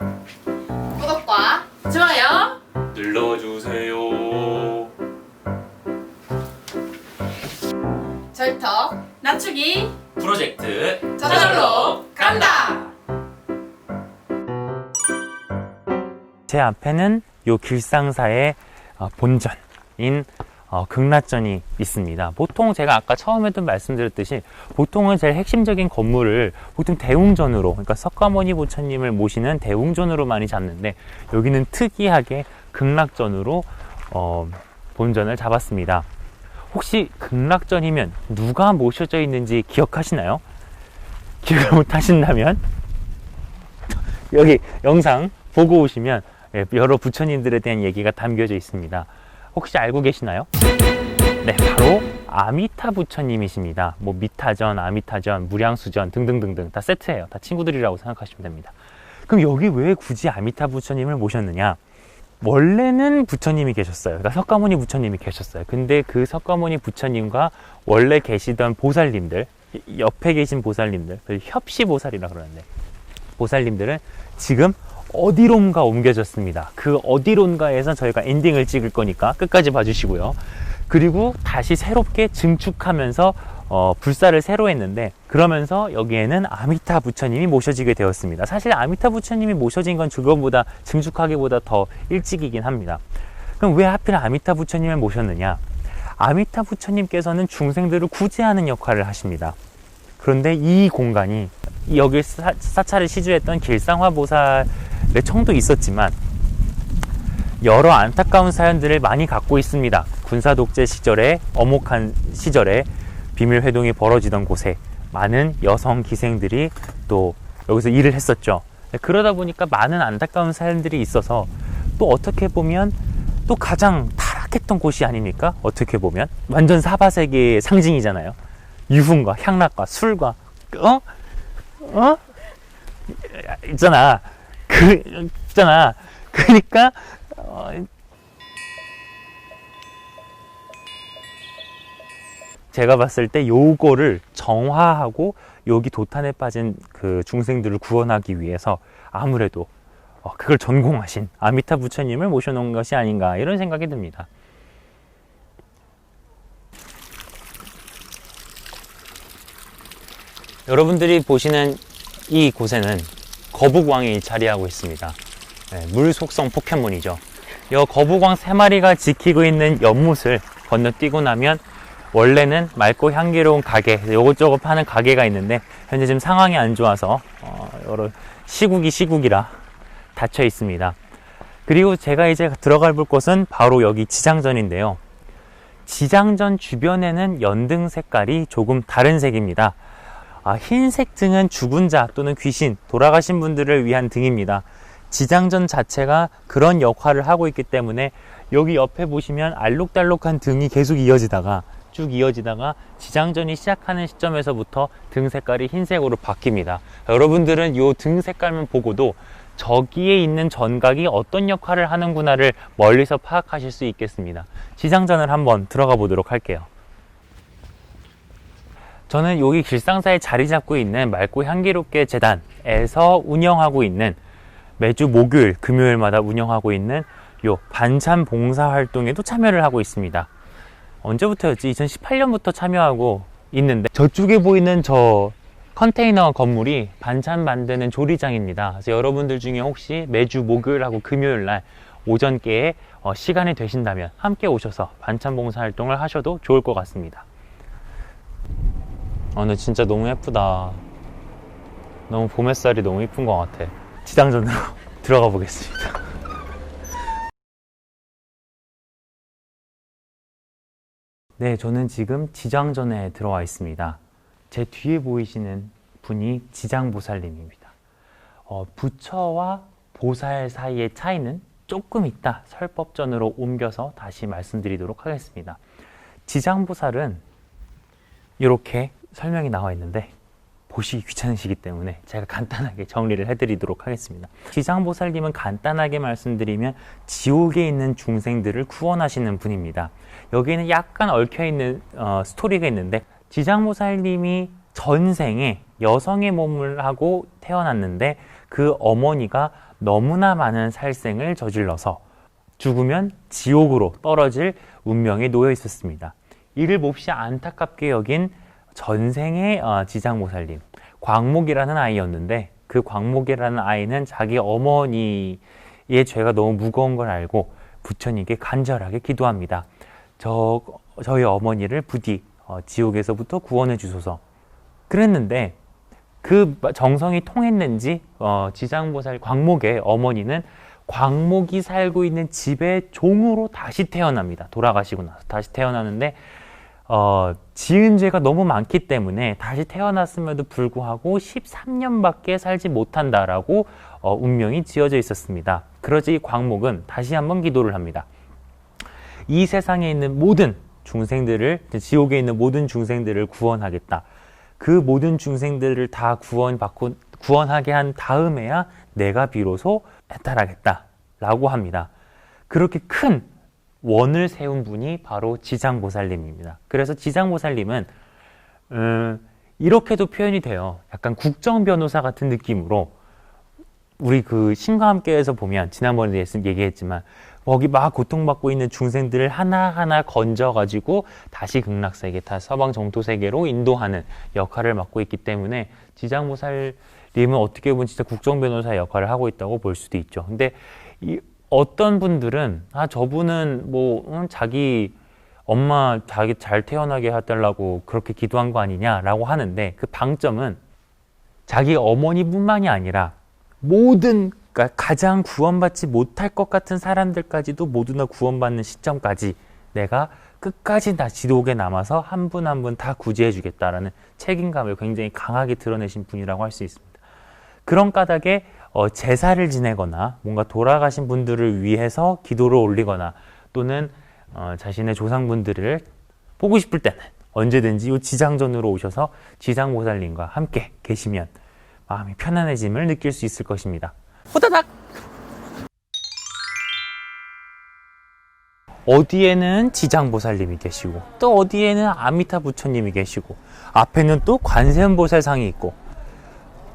구독과 좋아요 눌러주세요. 절터 낮추기 프로젝트 저절로 간다. 제 앞에는 요 길상사의 본전인 극락전이 있습니다. 보통 제가 아까 처음에도 말씀드렸듯이 보통은 제일 핵심적인 건물을 보통 대웅전으로, 그러니까 석가모니 부처님을 모시는 대웅전으로 많이 잡는데 여기는 특이하게 극락전으로 본전을 잡았습니다. 혹시 극락전이면 누가 모셔져 있는지 기억하시나요? 기억을 못 하신다면 여기 영상 보고 오시면 여러 부처님들에 대한 얘기가 담겨져 있습니다. 혹시 알고 계시나요? 네, 바로 아미타 부처님이십니다. 뭐 미타전, 아미타전, 무량수전 등등등등 다 세트예요. 다 친구들이라고 생각하시면 됩니다. 그럼 여기 왜 굳이 아미타 부처님을 모셨느냐? 원래는 부처님이 계셨어요. 그러니까 석가모니 부처님이 계셨어요. 근데 그 석가모니 부처님과 원래 계시던 보살님들, 옆에 계신 보살님들, 협시보살이라 그러는데 보살님들은 지금 어디론가 옮겨졌습니다. 그 어디론가에서 저희가 엔딩을 찍을 거니까 끝까지 봐주시고요. 그리고 다시 새롭게 증축하면서 불사를 새로 했는데, 그러면서 여기에는 아미타 부처님이 모셔지게 되었습니다. 사실 아미타 부처님이 모셔진 건 그것보다 증축하기보다 더 일찍이긴 합니다. 그럼 왜 하필 아미타 부처님을 모셨느냐? 아미타 부처님께서는 중생들을 구제하는 역할을 하십니다. 그런데 이 공간이 여기 사찰을 시주했던 길상화보살의 청도 있었지만 여러 안타까운 사연들을 많이 갖고 있습니다. 군사독재 시절에, 엄혹한 시절에 비밀회동이 벌어지던 곳에 많은 여성 기생들이 또 여기서 일을 했었죠. 그러다 보니까 많은 안타까운 사연들이 있어서 또 어떻게 보면 또 가장 타락했던 곳이 아닙니까? 어떻게 보면 완전 사바세계의 상징이잖아요. 유흥과 향락과 술과 있잖아. 그러니까 제가 봤을 때 요거를 정화하고 여기 도탄에 빠진 그 중생들을 구원하기 위해서 아무래도 그걸 전공하신 아미타 부처님을 모셔놓은 것이 아닌가, 이런 생각이 듭니다. 여러분들이 보시는 이 곳에는 거북왕이 자리하고 있습니다. 네, 물 속성 포켓몬이죠. 이 거북왕 3마리가 지키고 있는 연못을 건너뛰고 나면 원래는 맑고 향기로운 가게, 요것저것 파는 가게가 있는데 현재 지금 상황이 안 좋아서 여러 시국이라 닫혀 있습니다. 그리고 제가 이제 들어갈 곳은 바로 여기 지장전인데요. 지장전 주변에는 연등 색깔이 조금 다른 색입니다. 흰색 등은 죽은 자 또는 귀신, 돌아가신 분들을 위한 등입니다. 지장전 자체가 그런 역할을 하고 있기 때문에 여기 옆에 보시면 알록달록한 등이 계속 쭉 이어지다가 지장전이 시작하는 시점에서부터 등 색깔이 흰색으로 바뀝니다. 여러분들은 이 등 색깔만 보고도 저기에 있는 전각이 어떤 역할을 하는구나를 멀리서 파악하실 수 있겠습니다. 지장전을 한번 들어가 보도록 할게요. 저는 여기 길상사에 자리 잡고 있는 맑고 향기롭게 재단에서 운영하고 있는, 매주 목요일, 금요일마다 운영하고 있는 요 반찬 봉사 활동에도 참여를 하고 있습니다. 언제부터였지? 2018년부터 참여하고 있는데, 저쪽에 보이는 저 컨테이너 건물이 반찬 만드는 조리장입니다. 그래서 여러분들 중에 혹시 매주 목요일하고 금요일날 오전께에 시간이 되신다면 함께 오셔서 반찬 봉사 활동을 하셔도 좋을 것 같습니다. 근데 진짜 너무 예쁘다. 너무 봄 햇살이 너무 예쁜 것 같아. 지장전으로 들어가 보겠습니다. 네, 저는 지금 지장전에 들어와 있습니다. 제 뒤에 보이시는 분이 지장보살님입니다. 부처와 보살 사이의 차이는 조금 이따 설법전으로 옮겨서 다시 말씀드리도록 하겠습니다. 지장보살은 이렇게 설명이 나와 있는데 보시기 귀찮으시기 때문에 제가 간단하게 정리를 해드리도록 하겠습니다. 지장보살님은 간단하게 말씀드리면 지옥에 있는 중생들을 구원하시는 분입니다. 여기에는 약간 얽혀있는 스토리가 있는데, 지장보살님이 전생에 여성의 몸을 하고 태어났는데 그 어머니가 너무나 많은 살생을 저질러서 죽으면 지옥으로 떨어질 운명에 놓여 있었습니다. 이를 몹시 안타깝게 여긴 전생의 지장보살님, 광목이라는 아이였는데, 그 광목이라는 아이는 자기 어머니의 죄가 너무 무거운 걸 알고 부처님께 간절하게 기도합니다. 저희 어머니를 부디 지옥에서부터 구원해 주소서. 그랬는데 그 정성이 통했는지 지장보살 광목의 어머니는 광목이 살고 있는 집의 종으로 다시 태어납니다. 돌아가시고 나서 다시 태어나는데 지은 죄가 너무 많기 때문에 다시 태어났음에도 불구하고 13년밖에 살지 못한다라고 운명이 지어져 있었습니다. 그러지 광목은 다시 한번 기도를 합니다. 이 세상에 있는 모든 중생들을, 지옥에 있는 모든 중생들을 구원하겠다. 그 모든 중생들을 다 구원하게 한 다음에야 내가 비로소 해탈하겠다 라고 합니다. 그렇게 큰 원을 세운 분이 바로 지장보살님입니다. 그래서 지장보살님은 이렇게도 표현이 돼요. 약간 국정변호사 같은 느낌으로, 우리 그 신과 함께에서 보면 지난번에 얘기했지만 거기 막 고통받고 있는 중생들을 하나하나 건져가지고 다시 극락세계, 다시 서방 정토세계로 인도하는 역할을 맡고 있기 때문에 지장보살님은 어떻게 보면 진짜 국정변호사의 역할을 하고 있다고 볼 수도 있죠. 근데 어떤 분들은 저분은 자기 엄마 자기 잘 태어나게 해달라고 그렇게 기도한 거 아니냐라고 하는데, 그 방점은 자기 어머니뿐만이 아니라 모든, 그러니까 가장 구원받지 못할 것 같은 사람들까지도 모두 다 구원받는 시점까지 내가 끝까지 다 지옥에 남아서 한 분 한 분 다 구제해 주겠다라는 책임감을 굉장히 강하게 드러내신 분이라고 할 수 있습니다. 그런 까닭에 제사를 지내거나 뭔가 돌아가신 분들을 위해서 기도를 올리거나 또는 자신의 조상분들을 보고 싶을 때는 언제든지 이 지장전으로 오셔서 지장보살님과 함께 계시면 마음이 편안해짐을 느낄 수 있을 것입니다. 호다닥! 어디에는 지장보살님이 계시고 또 어디에는 아미타 부처님이 계시고 앞에는 또 관세음보살상이 있고,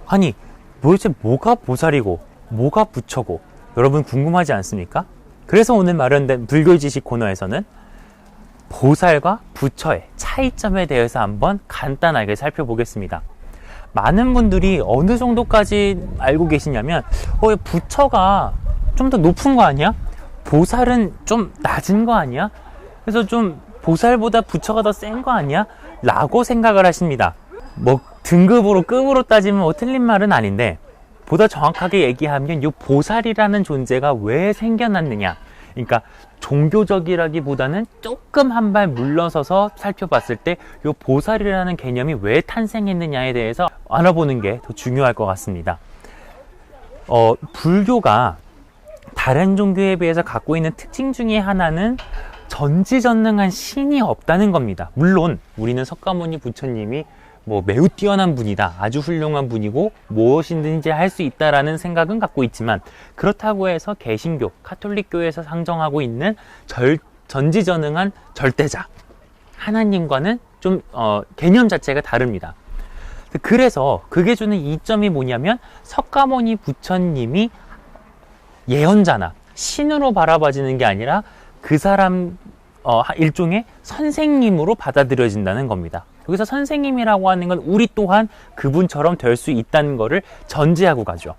아니 도대체 뭐가 보살이고 뭐가 부처고 여러분 궁금하지 않습니까? 그래서 오늘 마련된 불교 지식 코너에서는 보살과 부처의 차이점에 대해서 한번 간단하게 살펴보겠습니다. 많은 분들이 어느 정도까지 알고 계시냐면 부처가 좀 더 높은 거 아니야? 보살은 좀 낮은 거 아니야? 그래서 좀 보살보다 부처가 더 센 거 아니야? 라고 생각을 하십니다. 등급으로 급으로 따지면 틀린 말은 아닌데, 보다 정확하게 얘기하면 이 보살이라는 존재가 왜 생겨났느냐, 그러니까 종교적이라기보다는 조금 한 발 물러서서 살펴봤을 때 이 보살이라는 개념이 왜 탄생했느냐에 대해서 알아보는 게 더 중요할 것 같습니다. 불교가 다른 종교에 비해서 갖고 있는 특징 중에 하나는 전지전능한 신이 없다는 겁니다. 물론 우리는 석가모니 부처님이 매우 뛰어난 분이다, 아주 훌륭한 분이고 무엇이든지 할 수 있다라는 생각은 갖고 있지만, 그렇다고 해서 개신교, 카톨릭교에서 상정하고 있는 전지전능한 절대자 하나님과는 좀 개념 자체가 다릅니다. 그래서 그게 주는 이점이 뭐냐면, 석가모니 부처님이 예언자나 신으로 바라봐지는 게 아니라 그 사람 일종의 선생님으로 받아들여진다는 겁니다. 여기서 선생님이라고 하는 건 우리 또한 그분처럼 될 수 있다는 것을 전제하고 가죠.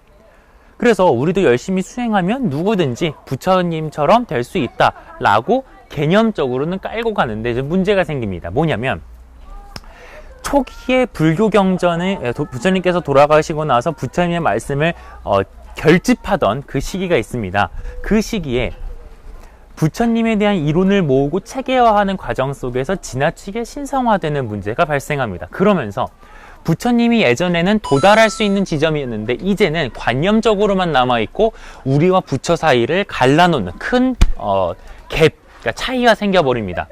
그래서 우리도 열심히 수행하면 누구든지 부처님처럼 될 수 있다라고 개념적으로는 깔고 가는데 이제 문제가 생깁니다. 뭐냐면, 초기에 불교 경전에 부처님께서 돌아가시고 나서 부처님의 말씀을 결집하던 그 시기가 있습니다. 그 시기에 부처님에 대한 이론을 모으고 체계화하는 과정 속에서 지나치게 신성화되는 문제가 발생합니다. 그러면서 부처님이 예전에는 도달할 수 있는 지점이었는데 이제는 관념적으로만 남아있고 우리와 부처 사이를 갈라놓는 큰 그러니까 차이가 생겨버립니다.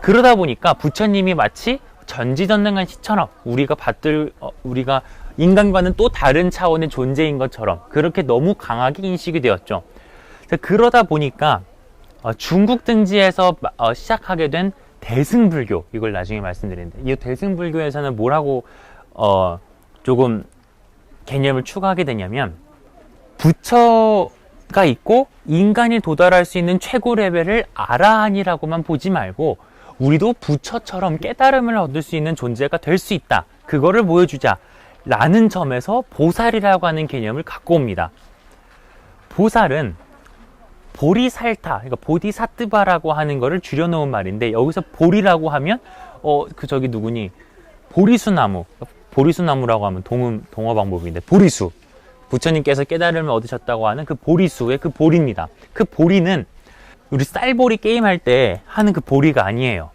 그러다 보니까 부처님이 마치 전지전능한 시처럼 우리가 인간과는 또 다른 차원의 존재인 것처럼 그렇게 너무 강하게 인식이 되었죠. 그러다 보니까 중국 등지에서 시작하게 된 대승불교, 이걸 나중에 말씀드리는데, 이 대승불교에서는 뭐라고 조금 개념을 추가하게 되냐면, 부처가 있고 인간이 도달할 수 있는 최고 레벨을 아라한이라고만 보지 말고 우리도 부처처럼 깨달음을 얻을 수 있는 존재가 될 수 있다. 그거를 보여주자. 라는 점에서 보살이라고 하는 개념을 갖고 옵니다. 보살은 보리살타, 그러니까 보디사트바라고 하는 거를 줄여놓은 말인데 여기서 보리라고 하면 저기 누구니? 보리수나무. 보리수나무라고 하면 동어 방법인데 보리수. 부처님께서 깨달음을 얻으셨다고 하는 그 보리수의 그 보리입니다. 그 보리는 우리 쌀보리 게임할 때 하는 그 보리가 아니에요.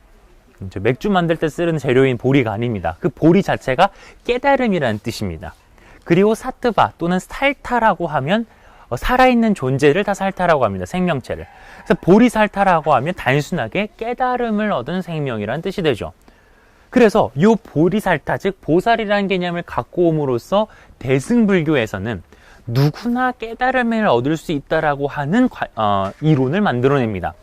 맥주 만들 때 쓰는 재료인 보리가 아닙니다. 그 보리 자체가 깨달음이라는 뜻입니다. 그리고 사트바 또는 살타라고 하면 살아있는 존재를 다 살타라고 합니다. 생명체를. 그래서 보리살타라고 하면 단순하게 깨달음을 얻은 생명이라는 뜻이 되죠. 그래서 이 보리살타, 즉 보살이라는 개념을 갖고 옴으로써 대승불교에서는 누구나 깨달음을 얻을 수 있다라고 하는 이론을 만들어냅니다.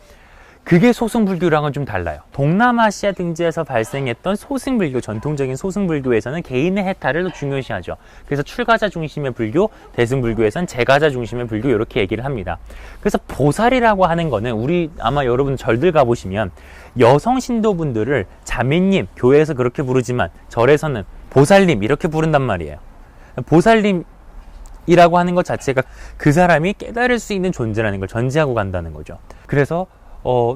그게 소승불교랑은 좀 달라요. 동남아시아 등지에서 발생했던 소승불교, 전통적인 소승불교에서는 개인의 해탈을 더 중요시하죠. 그래서 출가자 중심의 불교, 대승불교에서는 제가자 중심의 불교 이렇게 얘기를 합니다. 그래서 보살이라고 하는 거는 아마 여러분 절들 가보시면 여성 신도분들을 자매님, 교회에서 그렇게 부르지만 절에서는 보살님 이렇게 부른단 말이에요. 보살님이라고 하는 것 자체가 그 사람이 깨달을 수 있는 존재라는 걸 전제하고 간다는 거죠. 그래서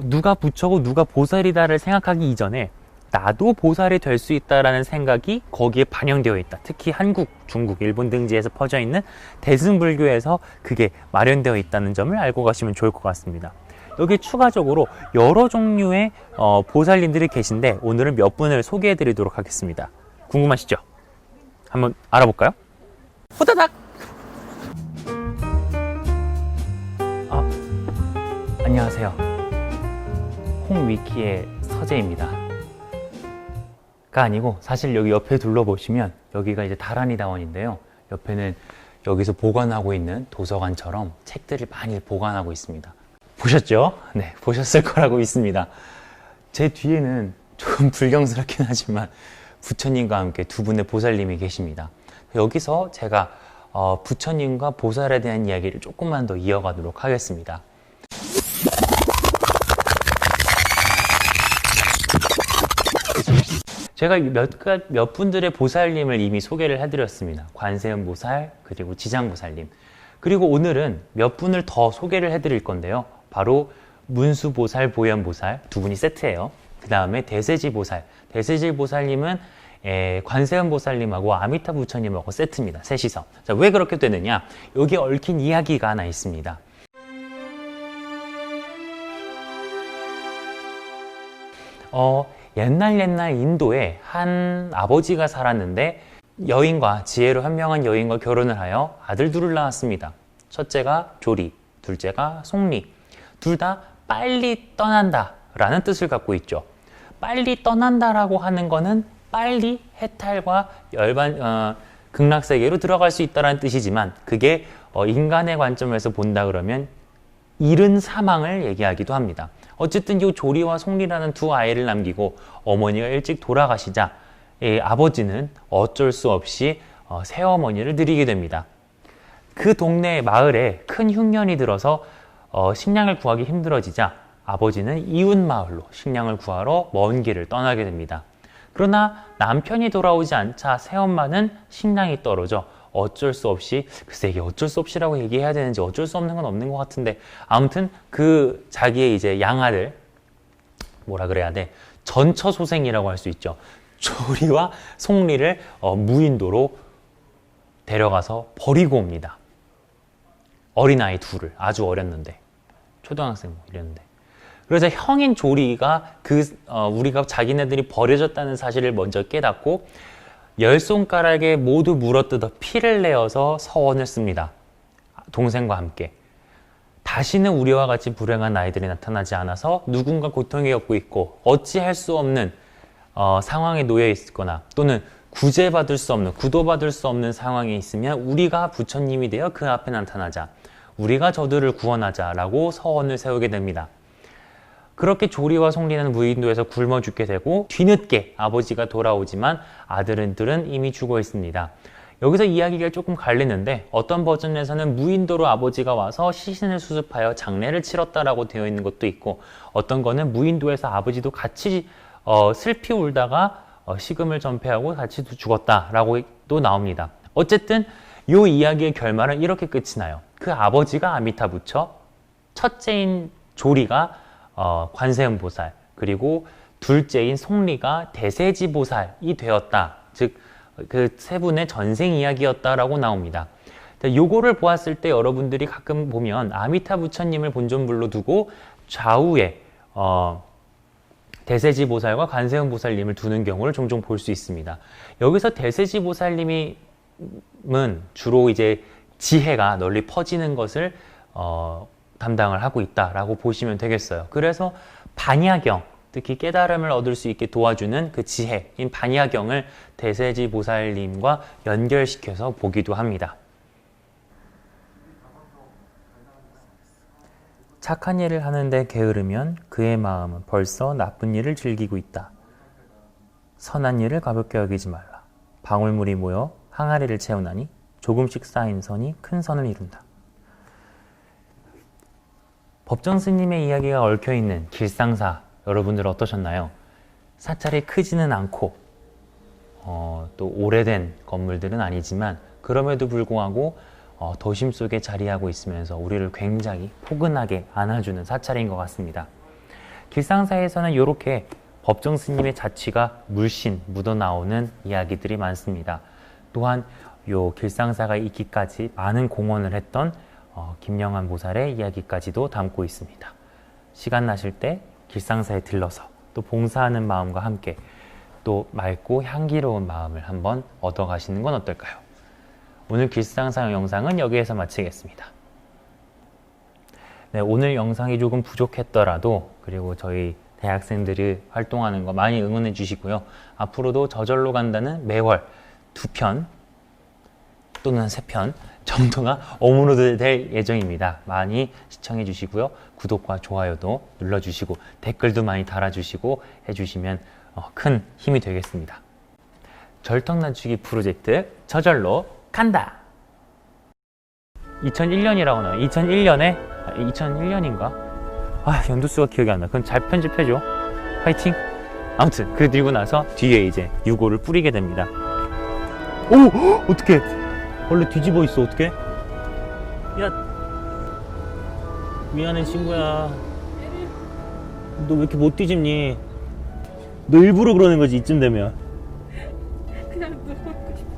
누가 부처고 누가 보살이다를 생각하기 이전에 나도 보살이 될 수 있다라는 생각이 거기에 반영되어 있다. 특히 한국, 중국, 일본 등지에서 퍼져 있는 대승불교에서 그게 마련되어 있다는 점을 알고 가시면 좋을 것 같습니다. 여기 추가적으로 여러 종류의 보살님들이 계신데 오늘은 몇 분을 소개해 드리도록 하겠습니다. 궁금하시죠? 한번 알아볼까요? 호다닥! 안녕하세요. 홍위키의 서재입니다. 가 아니고 사실 여기 옆에 둘러보시면 여기가 이제 다란이다원인데요. 옆에는 여기서 보관하고 있는 도서관처럼 책들을 많이 보관하고 있습니다. 보셨죠? 네, 보셨을 거라고 믿습니다. 제 뒤에는 조금 불경스럽긴 하지만 부처님과 함께 두 분의 보살님이 계십니다. 여기서 제가 부처님과 보살에 대한 이야기를 조금만 더 이어가도록 하겠습니다. 제가 몇 분들의 보살님을 이미 소개를 해드렸습니다. 관세음보살, 그리고 지장보살님. 그리고 오늘은 몇 분을 더 소개를 해드릴 건데요. 바로 문수보살, 보현보살 두 분이 세트예요. 그 다음에 대세지보살. 대세지보살님은 관세음보살님하고 아미타 부처님하고 세트입니다. 셋이서. 자, 왜 그렇게 되느냐? 여기에 얽힌 이야기가 하나 있습니다. 옛날 인도에 한 아버지가 살았는데 지혜로 현명한 여인과 결혼을 하여 아들 둘을 낳았습니다. 첫째가 조리, 둘째가 송리. 둘 다 빨리 떠난다 라는 뜻을 갖고 있죠. 빨리 떠난다라고 하는 거는 빨리 해탈과 극락세계로 들어갈 수 있다는 뜻이지만 그게 인간의 관점에서 본다 그러면 이른 사망을 얘기하기도 합니다. 어쨌든 이 조리와 송리라는 두 아이를 남기고 어머니가 일찍 돌아가시자 아버지는 어쩔 수 없이 새어머니를 드리게 됩니다. 그 동네 마을에 큰 흉년이 들어서 식량을 구하기 힘들어지자 아버지는 이웃 마을로 식량을 구하러 먼 길을 떠나게 됩니다. 그러나 남편이 돌아오지 않자 새엄마는 식량이 떨어져 어쩔 수 없이, 글쎄 이게 어쩔 수 없이라고 얘기해야 되는지 어쩔 수 없는 건 없는 것 같은데 아무튼 그 자기의 이제 양아들 뭐라 그래야 돼? 전처소생이라고 할 수 있죠. 조리와 송리를 무인도로 데려가서 버리고 옵니다. 어린아이 둘을, 아주 어렸는데 초등학생 이랬는데. 그래서 형인 조리가 우리가 자기네들이 버려졌다는 사실을 먼저 깨닫고 10손가락에 모두 물어뜯어 피를 내어서 서원을 씁니다. 동생과 함께. 다시는 우리와 같이 불행한 아이들이 나타나지 않아서 누군가 고통에 겪고 있고 어찌할 수 없는 상황에 놓여 있거나 또는 구제받을 수 없는, 구도받을 수 없는 상황에 있으면 우리가 부처님이 되어 그 앞에 나타나자. 우리가 저들을 구원하자라고 서원을 세우게 됩니다. 그렇게 조리와 송리는 무인도에서 굶어 죽게 되고 뒤늦게 아버지가 돌아오지만 아들들은 이미 죽어 있습니다. 여기서 이야기가 조금 갈리는데 어떤 버전에서는 무인도로 아버지가 와서 시신을 수습하여 장례를 치렀다라고 되어 있는 것도 있고, 어떤 거는 무인도에서 아버지도 같이 슬피 울다가 식음을 전폐하고 같이 죽었다라고 또 나옵니다. 어쨌든 이 이야기의 결말은 이렇게 끝이 나요. 그 아버지가 아미타 부처, 첫째인 조리가 관세음보살, 그리고 둘째인 송리가 대세지보살이 되었다. 즉 그 세 분의 전생 이야기였다라고 나옵니다. 요거를 보았을 때 여러분들이 가끔 보면 아미타 부처님을 본존불로 두고 좌우에 대세지보살과 관세음보살님을 두는 경우를 종종 볼 수 있습니다. 여기서 대세지보살님은 주로 이제 지혜가 널리 퍼지는 것을 담당을 하고 있다라고 보시면 되겠어요. 그래서 반야경, 특히 깨달음을 얻을 수 있게 도와주는 그 지혜인 반야경을 대세지보살님과 연결시켜서 보기도 합니다. 착한 일을 하는데 게으르면 그의 마음은 벌써 나쁜 일을 즐기고 있다. 선한 일을 가볍게 여기지 말라. 방울물이 모여 항아리를 채우나니 조금씩 쌓인 선이 큰 선을 이룬다. 법정 스님의 이야기가 얽혀있는 길상사, 여러분들 어떠셨나요? 사찰이 크지는 않고 또 오래된 건물들은 아니지만 그럼에도 불구하고 도심 속에 자리하고 있으면서 우리를 굉장히 포근하게 안아주는 사찰인 것 같습니다. 길상사에서는 이렇게 법정 스님의 자취가 물씬 묻어나오는 이야기들이 많습니다. 또한 요 길상사가 있기까지 많은 공헌을 했던 김영한 보살의 이야기까지도 담고 있습니다. 시간 나실 때 길상사에 들러서 또 봉사하는 마음과 함께 또 맑고 향기로운 마음을 한번 얻어가시는 건 어떨까요? 오늘 길상사 영상은 여기에서 마치겠습니다. 네, 오늘 영상이 조금 부족했더라도, 그리고 저희 대학생들이 활동하는 거 많이 응원해 주시고요. 앞으로도 저절로 간다는 매월 2편 또는 3편 정도가 업로드 될 예정입니다. 많이 시청해 주시고요. 구독과 좋아요도 눌러주시고 댓글도 많이 달아주시고 해주시면 큰 힘이 되겠습니다. 절턱 낮추기 프로젝트 저절로 간다! 2001년이라고 나와요. 2001년인가? 연도수가 기억이 안 나. 그럼 잘 편집해줘. 화이팅! 아무튼 그리고 나서 뒤에 이제 유고를 뿌리게 됩니다. 오! 어떡해! 원래 뒤집어 있어. 어떡해? 야, 미안해 친구야. 너 왜 이렇게 못 뒤집니? 너 일부러 그러는 거지 이쯤 되면. 그냥 누워 있고 싶어.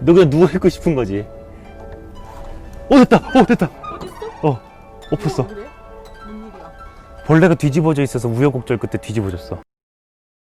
너 그냥 누워있고 싶은 거지. 됐다! 됐다! 어딨어? 엎었어. 그래? 뭔 일이야? 벌레가 뒤집어져 있어서 우여곡절 끝에 뒤집어졌어.